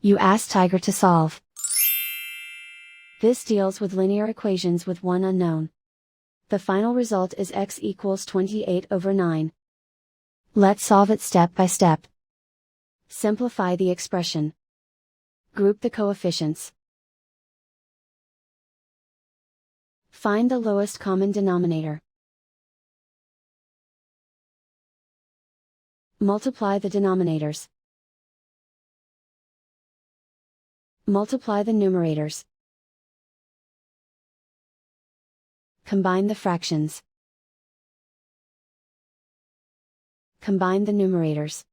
You ask Tiger to solve. This deals with linear equations with one unknown. The final result is x equals 28/9. Let's solve it step by step. Simplify the expression. Group the coefficients. Find the lowest common denominator. Multiply the denominators. Multiply the numerators. Combine the fractions. Combine the numerators.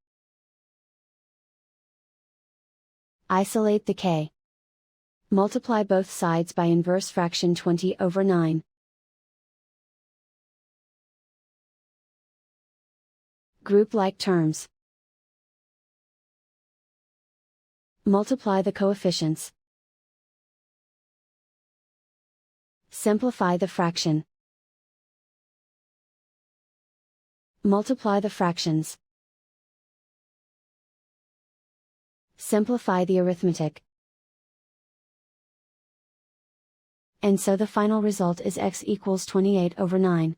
Isolate the k. Multiply both sides by inverse fraction 20/9. Group like terms. Multiply the coefficients. Simplify the fraction. Multiply the fractions. Simplify the arithmetic. And so the final result is x equals 28/9.